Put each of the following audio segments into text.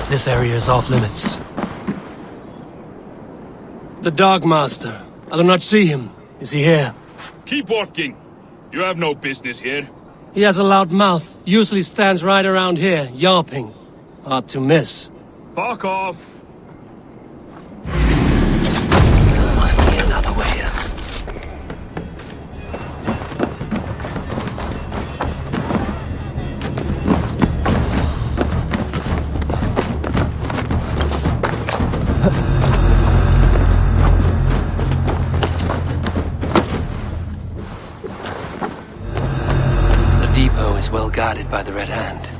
This area is off limits. The Dark Master. I do not see him. Is he here? Keep working. You have no business here. He has a loud mouth. Usually stands right around here, yelping. Hard to miss. Fuck off. Must be another way in. The depot is well guarded by the Red Hand.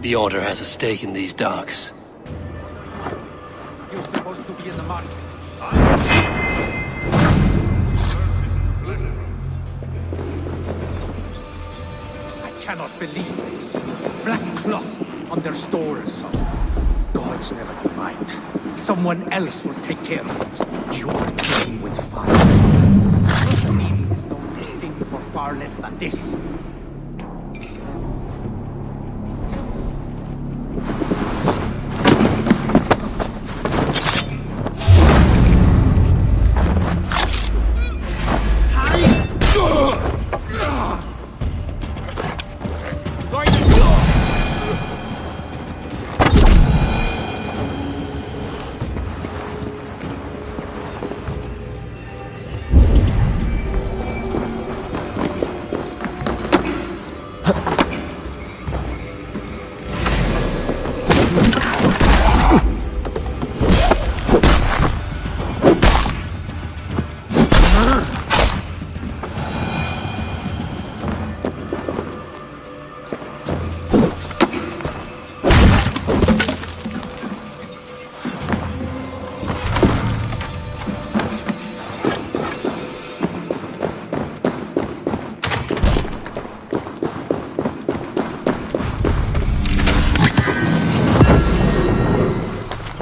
The Order has a stake in these docks. You're supposed to be in the market. I cannot believe this. Black cloth on their stores. Gods never mind. Someone else will take care of it. You're playing with fire. Your meaning is no distinct for far less than this.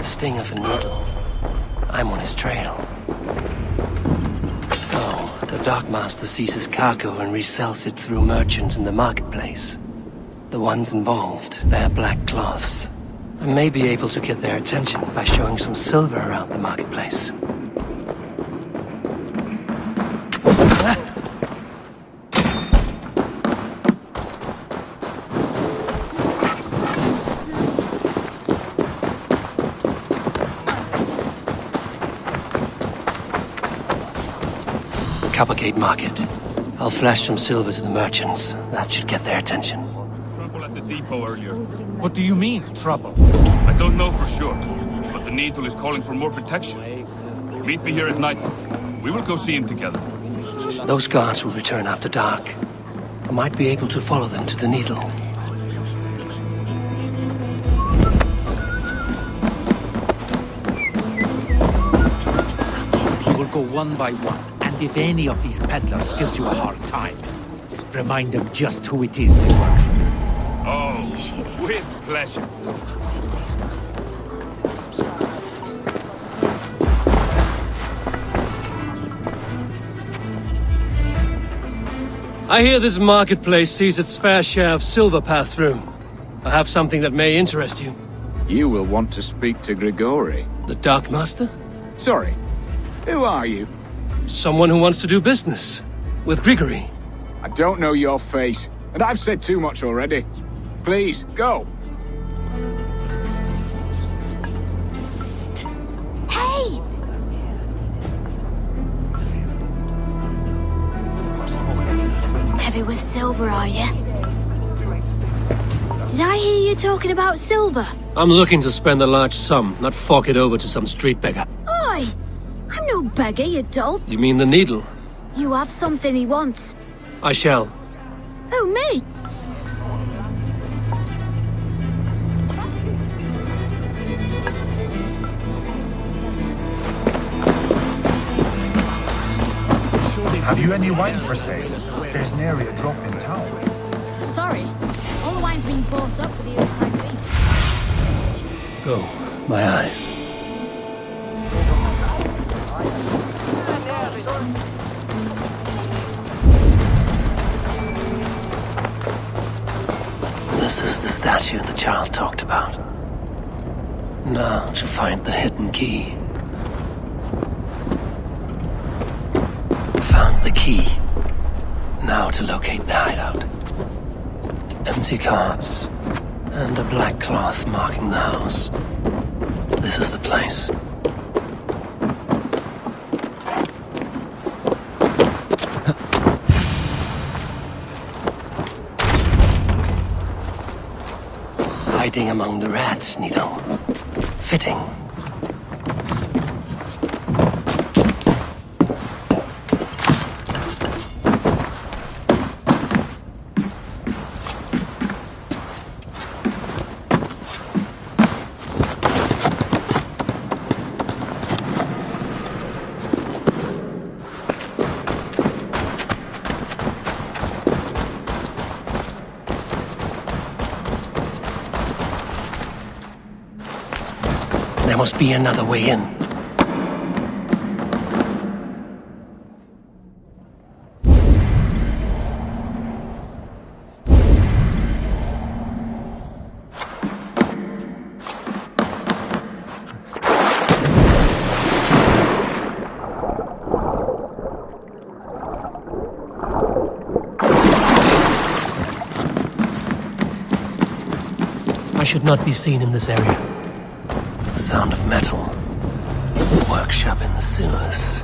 Sting of a needle. I'm on his trail. So, the Dockmaster seizes cargo and resells it through merchants in the marketplace. The ones involved wear black cloths. I may be able to get their attention by showing some silver around the marketplace. Coppergate Market. I'll flash some silver to the merchants. That should get their attention. Trouble at the depot earlier. What do you mean, trouble? I don't know for sure, but the Needle is calling for more protection. Meet me here at nightfall. We will go see him together. Those guards will return after dark. I might be able to follow them to the Needle. We'll go one by one, and if any of these peddlers gives you a hard time, remind them just who it is they work for. Oh, with pleasure. I hear this marketplace sees its fair share of silver pass through. I have something that may interest you. You will want to speak to Grigori. The Dark Master? Sorry, who are you? Someone who wants to do business. With Grigory. I don't know your face, and I've said too much already. Please, go. Hey! Heavy with silver, are you? Did I hear you talking about silver? I'm looking to spend a large sum, not fork it over to some street beggar. Oi! I'm no beggar, you dolt. You mean the Needle? You have something he wants. I shall. Oh, me? Have you any wine for sale? There's nary a drop in town. Sorry. All the wine's been bought up for the outside feast. Go. My eyes. This is the statue the child talked about. Now to find the hidden key. Found the key. Now to locate the hideout. Empty carts, and a black cloth marking the house. This is the place. Hiding among the rats, Needle. Fitting. There must be another way in. I should not be seen in this area. Sound of metal. Workshop in the sewers.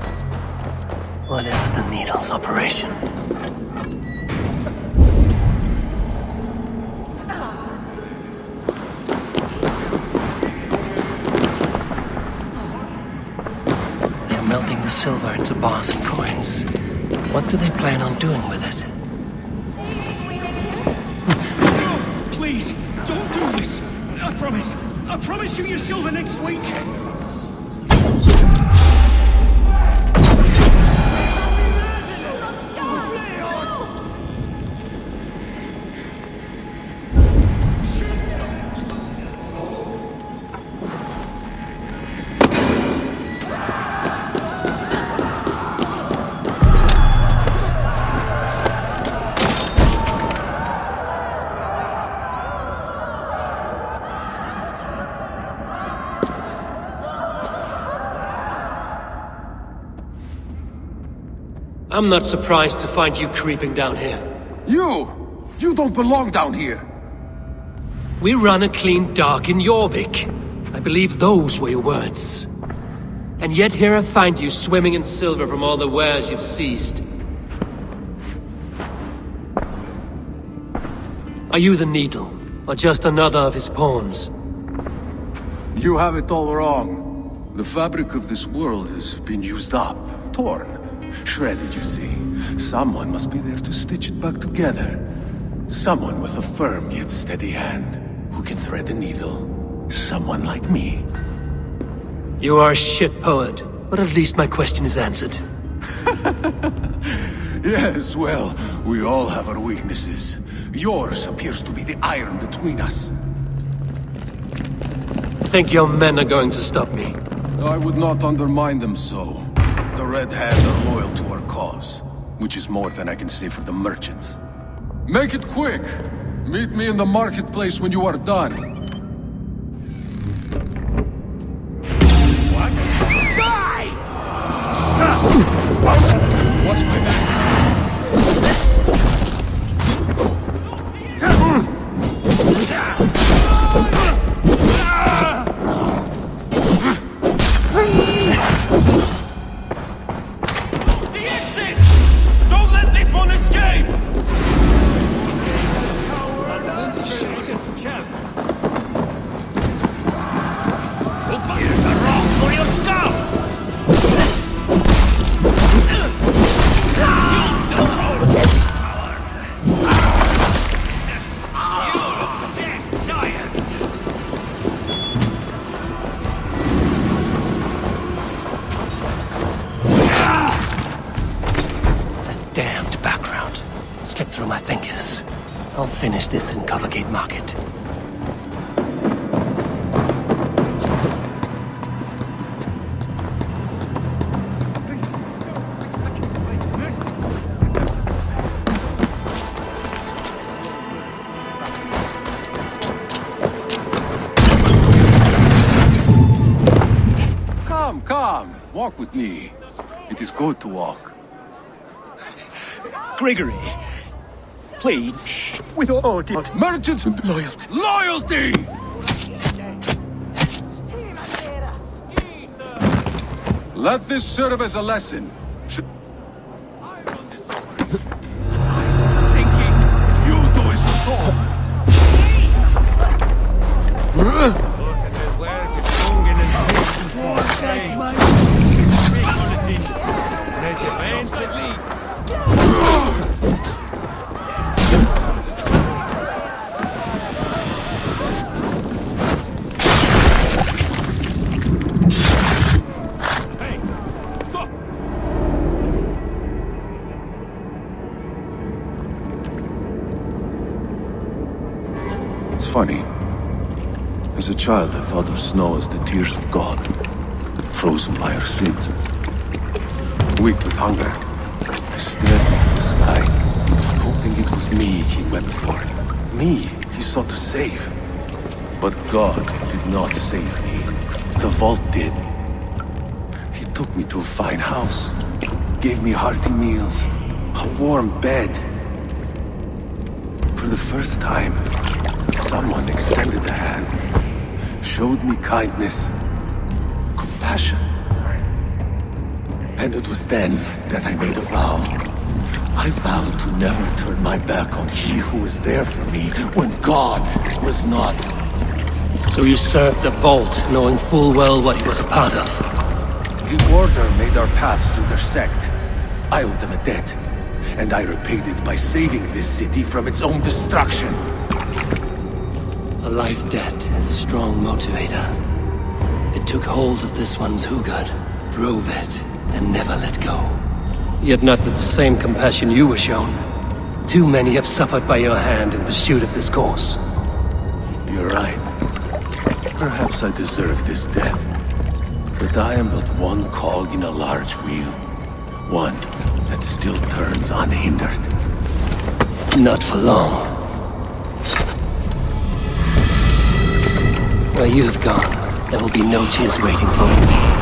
What is the Needle's operation? They're melting the silver into bars and coins. What do they plan on doing with it? Please, don't do this. I promise you your silver next week. I'm not surprised to find you creeping down here. You don't belong down here. We run a clean dock in Jorvik. I believe those were your words. And yet here I find you swimming in silver from all the wares you've seized. Are you the Needle, or just another of his pawns? You have it all wrong. The fabric of this world has been used up, torn, shredded, you see. Someone must be there to stitch it back together. Someone with a firm yet steady hand, who can thread the needle. Someone like me. You are a shit poet, but at least my question is answered. Yes, well, we all have our weaknesses. Yours appears to be the iron between us. Think your men are going to stop me? I would not undermine them so. The Red Hand are loyal to our cause, which is more than I can say for the merchants. Make it quick! Meet me in the marketplace when you are done. What? Die! Watch my back. Slipped through my fingers. I'll finish this in Coppergate Market. Walk with me. It is good to walk. Gregory, please, with all due Merchants and loyalty. loyalty! Let this serve as a lesson. Thinking you do as told. It's funny. As a child, I thought of snow as the tears of God, frozen by our sins. Weak with hunger, I stared into the sky, hoping it was me he wept for. Me he sought to save. But God did not save me. The vault did. He took me to a fine house, gave me hearty meals, a warm bed. For the first time, someone extended a hand, showed me kindness, compassion. And it was then that I made a vow. I vowed to never turn my back on he who was there for me when God was not. So you served the Vault, knowing full well what he was a part of. The Order made our paths intersect. I owed them a debt, and I repaid it by saving this city from its own destruction. A life debt is a strong motivator. It took hold of this one's Hugad, drove it, and never let go. Yet not with the same compassion you were shown. Too many have suffered by your hand in pursuit of this course. You're right. Perhaps I deserve this death. But I am but one cog in a large wheel. One that still turns unhindered. Not for long. Where you have gone, there will be no tears waiting for me.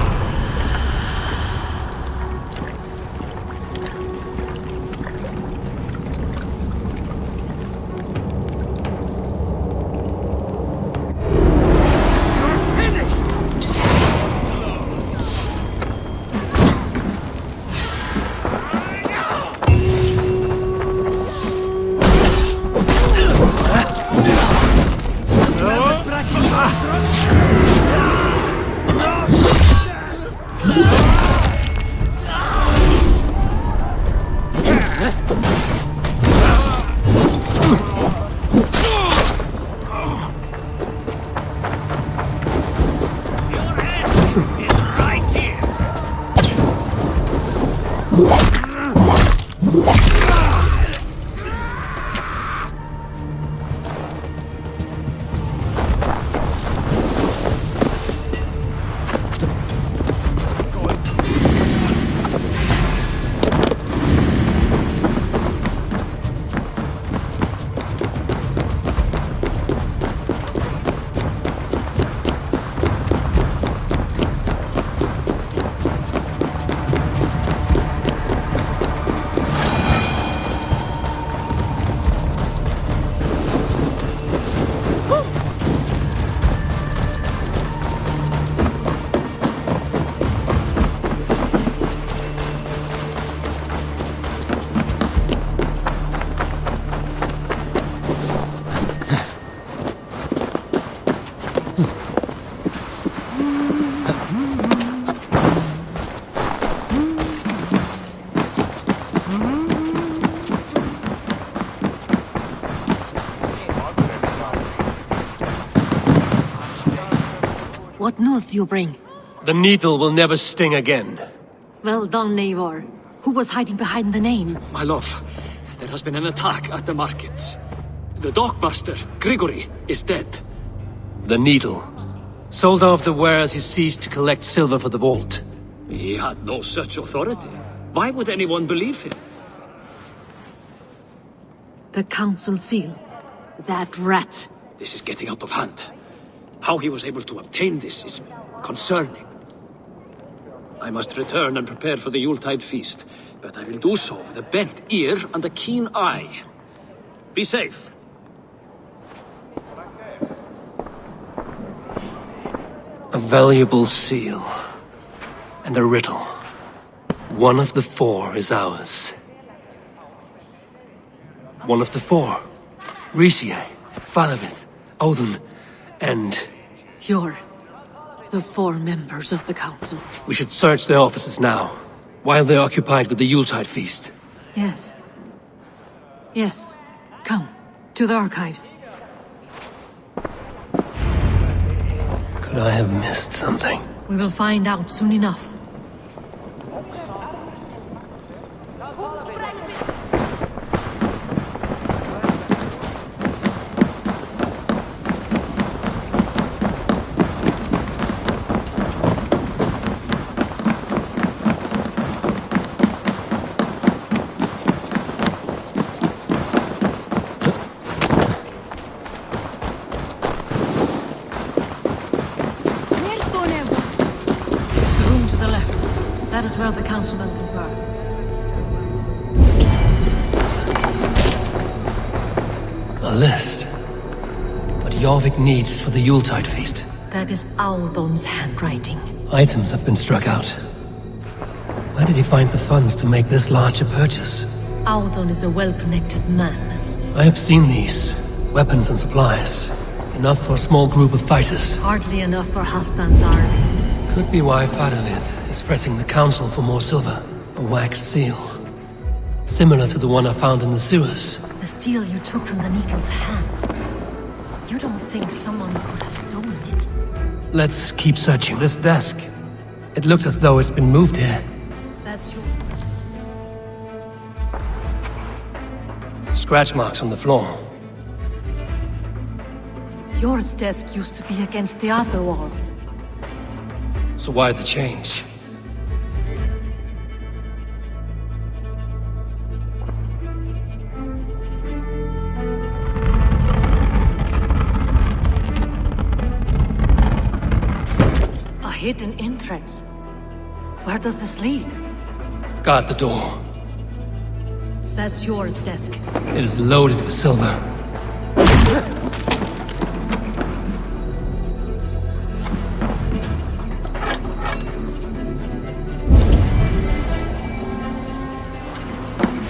What news do you bring? The needle will never sting again. Well done, Eivor. Who was hiding behind the name? My love, there has been an attack at the markets. The dockmaster, Grigory, is dead. The needle. Sold off the wares he seized to collect silver for the vault. He had no such authority. Why would anyone believe him? The council seal. That rat. This is getting out of hand. How he was able to obtain this is concerning. I must return and prepare for the Yuletide feast, but I will do so with a bent ear and a keen eye. Be safe. A valuable seal. And a riddle. One of the four is ours. One of the four. Risie, Falavith, Odin, and... You're the four members of the council. We should search their offices now, while they're occupied with the Yuletide feast. Yes. Yes. Come, to the archives. Could I have missed something? We will find out soon enough. That is where the councilmen confer. A list. What Jorvik needs for the Yuletide feast. That is Audon's handwriting. Items have been struck out. Where did he find the funds to make this large a purchase? Audon is a well-connected man. I have seen these. Weapons and supplies. Enough for a small group of fighters. Hardly enough for Halfdan's army. Could be why Faravith is pressing the council for more silver. A wax seal. Similar to the one I found in the sewers. The seal you took from the Needle's hand. You don't think someone could have stolen it? Let's keep searching this desk. It looks as though it's been moved here. That's your... Scratch marks on the floor. Yours desk used to be against the other wall. So why the change? A hidden entrance. Where does this lead? Guard the door. That's yours desk. It is loaded with silver.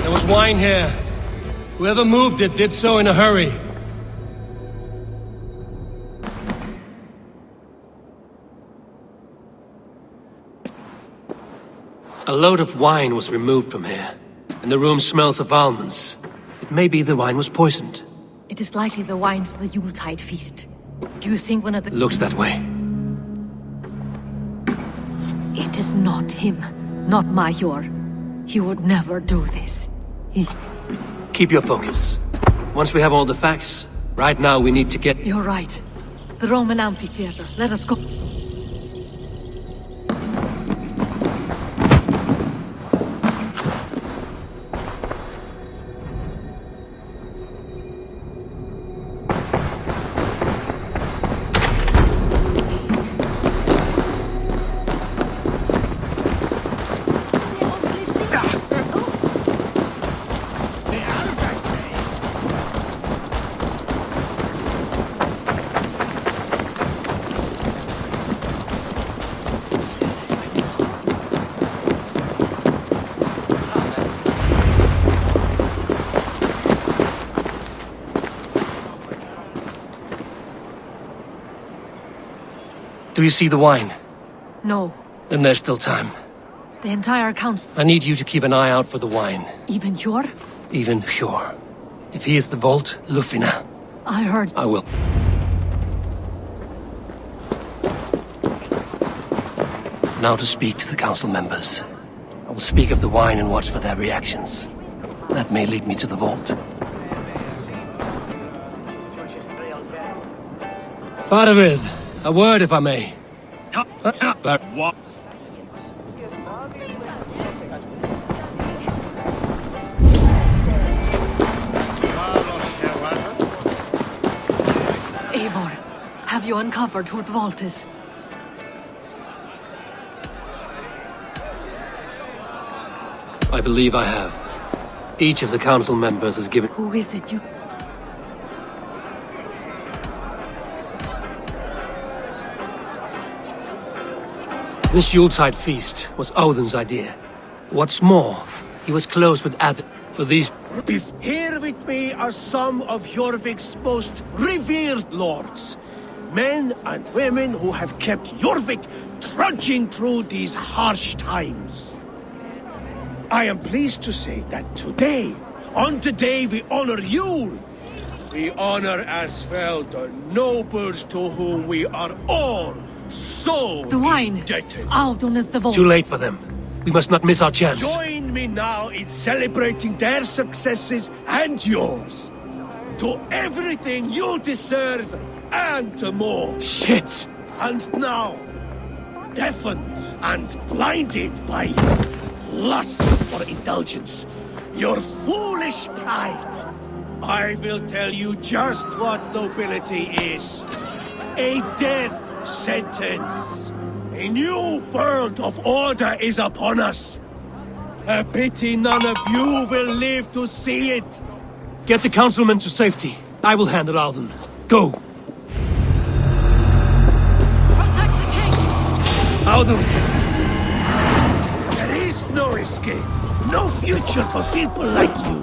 There was wine here. Whoever moved it did so in a hurry. A load of wine was removed from here, and the room smells of almonds. It may be the wine was poisoned. It is likely the wine for the Yuletide feast. Do you think one of the... Looks that way. It is not him, not Major. He would never do this. Keep your focus. Once we have all the facts, right now we need to get... You're right. The Roman amphitheater. Let us go. Do you see the wine? No. Then there's still time. The entire council... I need you to keep an eye out for the wine. Even your? Even Hjor. If he is the vault, Lufina. I heard... I will. Now to speak to the council members. I will speak of the wine and watch for their reactions. That may lead me to the vault. Faravid, a word if I may. What? Eivor, have you uncovered who the vault is? I believe I have. Each of the council members has given... Who is it you... This Yuletide feast was Odin's idea. What's more, he was close with Abbot for these... Here with me are some of Jorvik's most revered lords. Men and women who have kept Jorvik trudging through these harsh times. I am pleased to say that today, on the day we honor Yule, we honor as well the nobles to whom we are all so The wine! indebted. Aldon is the vault. Too late for them. We must not miss our chance. Join me now in celebrating their successes and yours. To everything you deserve and more. Shit! And now, deafened and blinded by lust for indulgence, your foolish pride, I will tell you just what nobility is. A death sentence. A new world of order is upon us. A pity none of you will live to see it. Get the councilmen to safety. I will handle Alden. Go! Protect the king! Alden! There is no escape. No future for people like you.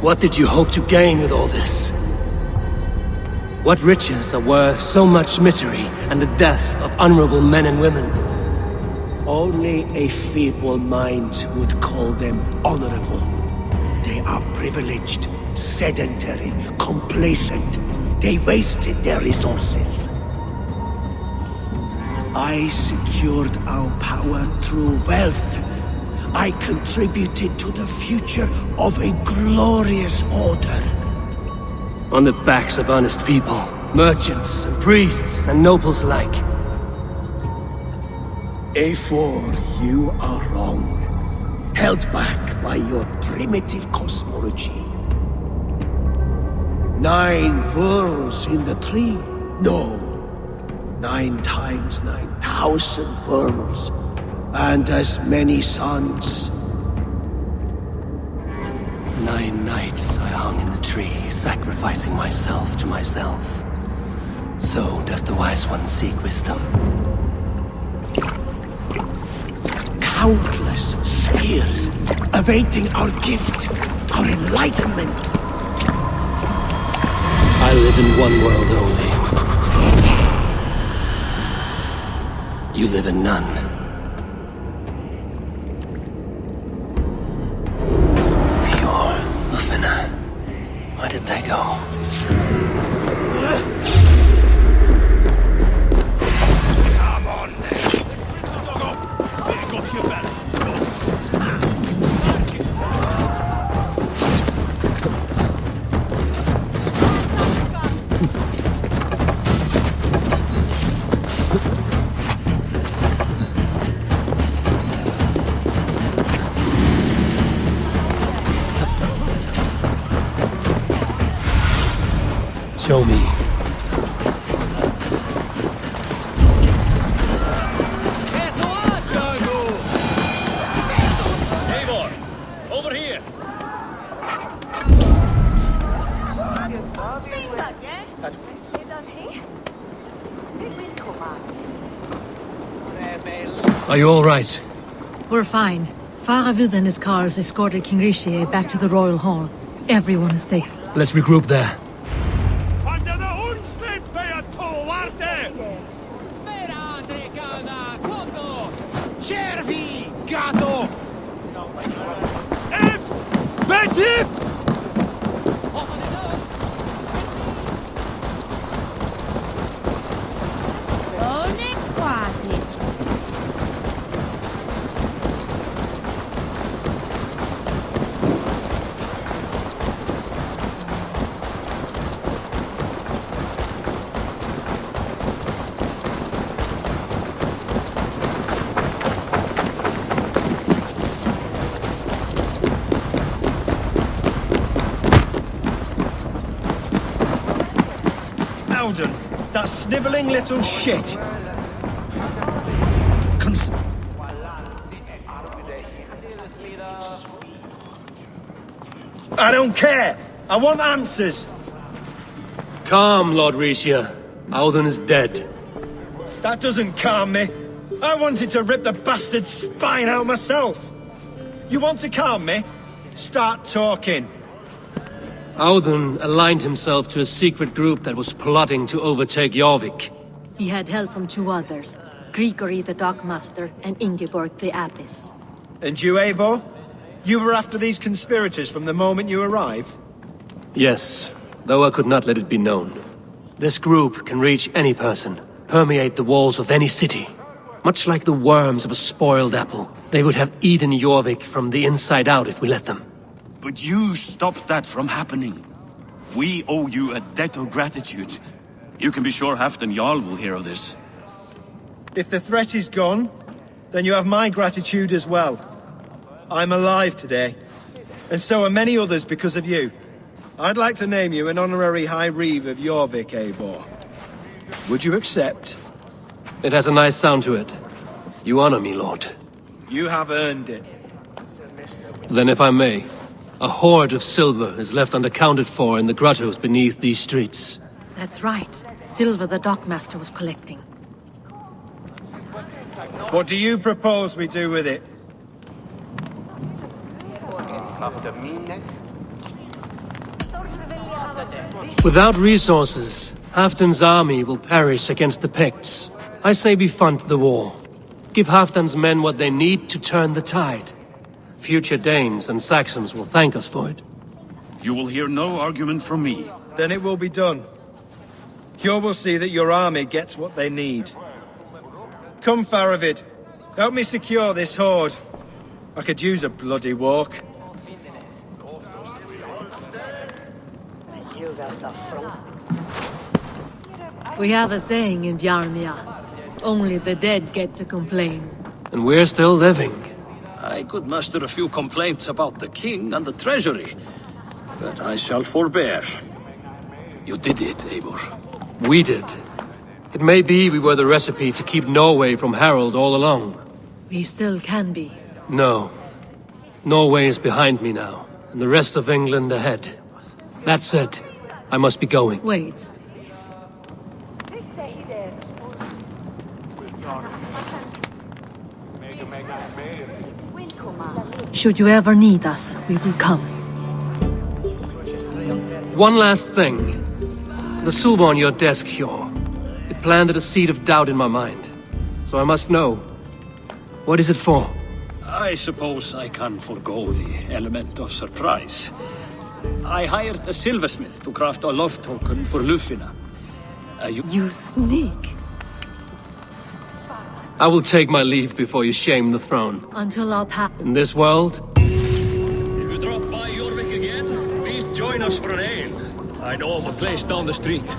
What did you hope to gain with all this? What riches are worth so much misery and the deaths of honorable men and women? Only a feeble mind would call them honorable. They are privileged, sedentary, complacent. They wasted their resources. I secured our power through wealth. I contributed to the future of a glorious order. On the backs of honest people, merchants and priests and nobles alike. A4, you are wrong. Held back by your primitive cosmology. 9 worlds in the tree? No. 9 times 9,000 worlds. And as many suns. 9 nights I hung in the tree, sacrificing myself to myself. So does the wise one seek wisdom. Countless spheres, awaiting our gift, our enlightenment. I live in one world only. You live in none. Where did they go? Come on then. There got your belly. Show me. Eivor, over here. Are you all right? We're fine. Faravid and his cars escorted King Rishi back to the Royal Hall. Everyone is safe. Let's regroup there. sniveling little shit. I don't care! I want answers! Calm, Lord Rishia. Audun is dead. That doesn't calm me. I wanted to rip the bastard's spine out myself. You want to calm me? Start talking. Audun aligned himself to a secret group that was plotting to overtake Jorvik. He had help from two others, Grigory the Dockmaster and Ingeborg the Abbess. And you, Eivor? You were after these conspirators from the moment you arrived? Yes, though I could not let it be known. This group can reach any person, permeate the walls of any city. Much like the worms of a spoiled apple, they would have eaten Jorvik from the inside out if we let them. But you stopped that from happening. We owe you a debt of gratitude. You can be sure Halfdan Jarl will hear of this. If the threat is gone, then you have my gratitude as well. I'm alive today, and so are many others because of you. I'd like to name you an honorary High Reeve of Jorvik, Eivor. Would you accept? It has a nice sound to it. You honor me, Lord. You have earned it. Then if I may, a hoard of silver is left unaccounted for in the grottos beneath these streets. That's right. Silver the Dockmaster was collecting. What do you propose we do with it? Without resources, Halfdan's army will perish against the Picts. I say we fund the war. Give Halfdan's men what they need to turn the tide. Future Danes and Saxons will thank us for it. You will hear no argument from me. Then it will be done. You will see that your army gets what they need. Come, Faravid. Help me secure this hoard. I could use a bloody walk. We have a saying in Bjarmia. Only the dead get to complain. And we're still living. I could muster a few complaints about the king and the treasury, but I shall forbear. You did it, Eivor. We did. It may be we were the recipe to keep Norway from Harald all along. We still can be. No. Norway is behind me now, and the rest of England ahead. That said, I must be going. Wait. Should you ever need us, we will come. One last thing. The silver on your desk, Hjor. It planted a seed of doubt in my mind. So I must know. What is it for? I suppose I can forgo the element of surprise. I hired a silversmith to craft a love token for Lufina. You sneak. I will take my leave before you shame the throne. Until our path. In this world, If you drop by Jorvik again, please join us for an ale. I know of a place down the street.